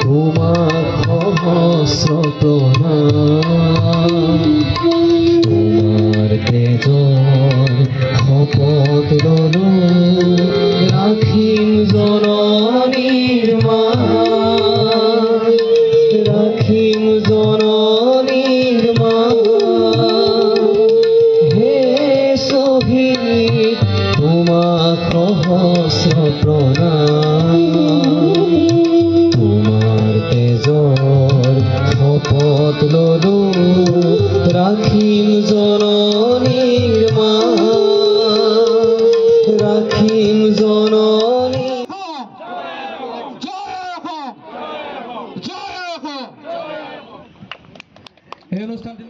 তোমাক সহস্ৰ প্ৰণাম তোমাৰ তেজৰ শপত ললো ৰাখিম জননীৰ মান ৰাখিম জননীৰ মান হে শ্বহীদ তোমাক সহস্ৰ প্ৰণাম তোমাৰ তেজৰ শপত ললো ৰাখিম জননীৰ মান ৰাখিম জননী এই অনুষ্ঠানটি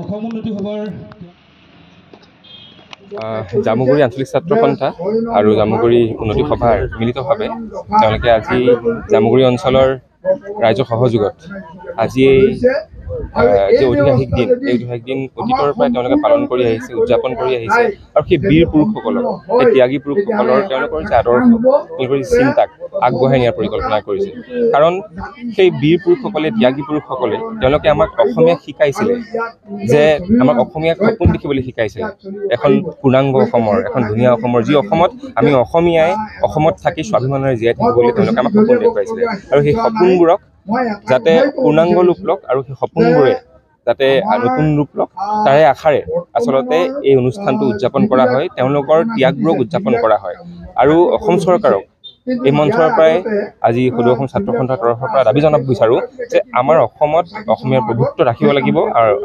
অসম উন্নতি সভাৰ জামুগুৰি আঞ্চলিক ছাত্ৰ সন্থা আৰু জামুগুৰি উন্নতি সভাৰ মিলিতভাৱে তেওঁলোকে আজি জামুগুৰি অঞ্চলৰ ৰাইজৰ সহযোগত আজি যে ঐতিহাসিক দিন এই ঐতিহাসিক দিন অতীতৰ পৰাই তেওঁলোকে পালন কৰি আহিছে উদযাপন কৰি আহিছে আৰু সেই বীৰ পুৰুষসকলক সেই ত্যাগী পুৰুষসকলৰ তেওঁলোকৰ যে আদৰ্শ তেওঁলোকৰ যি চিন্তাক আগবঢ়াই নিয়াৰ পৰিকল্পনা কৰিছে কাৰণ সেই বীৰ পুৰুষসকলে ত্যাগী পুৰুষসকলে তেওঁলোকে আমাক অসমীয়াক শিকাইছিলে যে আমাক অসমীয়াক সপোন দেখিবলৈ শিকাইছিলে এখন পূৰ্ণাংগ অসমৰ এখন ধুনীয়া অসমৰ যি অসমত আমি অসমীয়াই অসমত থাকি স্বাভিমানেৰে জীয়াই থাকিবলৈ তেওঁলোকে আমাক সপোন দেখুৱাইছিলে আৰু সেই সপোনবোৰক যাতে পূৰ্ণাংগ ৰূপ লওক আৰু সেই সপোনবোৰে যাতে নতুন ৰূপ লওক তাৰে আশাৰে আচলতে এই অনুষ্ঠানটো উদযাপন কৰা হয় তেওঁলোকৰ ত্যাগবোৰক উদযাপন কৰা হয় আৰু অসম চৰকাৰক এই মঞ্চৰ পৰাই আজি সদৌ অসম ছাত্ৰ সন্থাৰ তৰফৰ পৰা দাবী জনাব বিচাৰোঁ যে আমাৰ অসমত অসমীয়াৰ প্ৰভুত্ব ৰাখিব লাগিব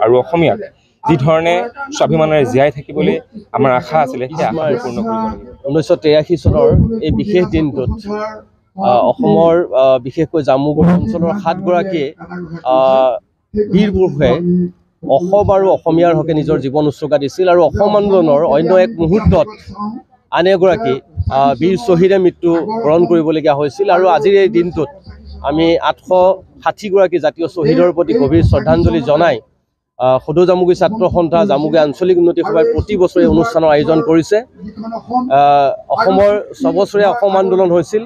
আৰু অসমীয়াক যি ধৰণে স্বাভিমানেৰে জীয়াই থাকিবলৈ আমাৰ আশা আছিলে সেই আশা পূৰ্ণ কৰিব লাগিব। 1983 চনৰ এই বিশেষ দিনটোত অসমৰ বিশেষকৈ জামুগুৰি অঞ্চলৰ 7 গৰাকীয়ে বীৰ পুৰুষে অসম আৰু অসমীয়াৰ হকে নিজৰ জীৱন উৎসৰ্গা দিছিল আৰু অসম আন্দোলনৰ অন্য এক মুহূৰ্তত আন এগৰাকী বীৰ শ্বহীদে মৃত্যু বৰণ কৰিবলগীয়া হৈছিল আৰু আজিৰ এই দিনটোত আমি 860 গৰাকী জাতীয় শ্বহীদৰ প্ৰতি গভীৰ শ্ৰদ্ধাঞ্জলি জনাই সদৌ জামুগুৰি ছাত্ৰ সন্থা জামুগুৰি আঞ্চলিক উন্নতি সভাই প্ৰতি বছৰে অনুষ্ঠানৰ আয়োজন কৰিছে। অসমৰ 6 বছৰীয়া অসম আন্দোলন হৈছিল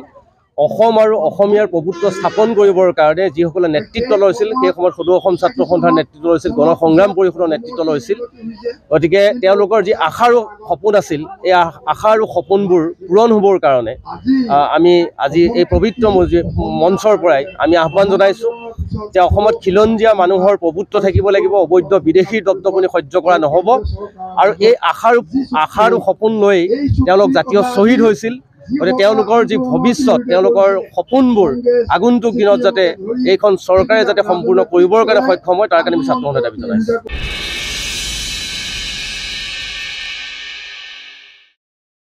অসম আৰু অসমীয়াৰ প্ৰভুত্ব স্থাপন কৰিবৰ কাৰণে যিসকলে নেতৃত্ব লৈছিল সেই সময়ত সদৌ অসম ছাত্ৰ সন্থাৰ নেতৃত্ব লৈছিল গণ সংগ্ৰাম পৰিষদৰ নেতৃত্ব লৈছিল গতিকে তেওঁলোকৰ যি আশা আৰু সপোন আছিল এই আশা আৰু সপোনবোৰ পূৰণ হ'বৰ কাৰণে আমি আজি এই পবিত্ৰ মঞ্চৰ পৰাই আমি আহ্বান জনাইছোঁ যে অসমত খিলঞ্জীয়া মানুহৰ প্ৰভুত্ব থাকিব লাগিব অবৈধ বিদেশীৰ দপদপনি সহ্য কৰা নহ'ব আৰু এই আশা আৰু সপোন লৈ তেওঁলোক জাতীয় শ্বহীদ হৈছিল গতিকে তেওঁলোকৰ যি ভৱিষ্যত তেওঁলোকৰ সপোনবোৰ আগন্তুক দিনত যাতে এইখন চৰকাৰে যাতে সম্পূৰ্ণ কৰিবৰ কাৰণে সক্ষম হয় তাৰ কাৰণে আমি ছাত্ৰ সন্থাই দাবী জনাইছোঁ।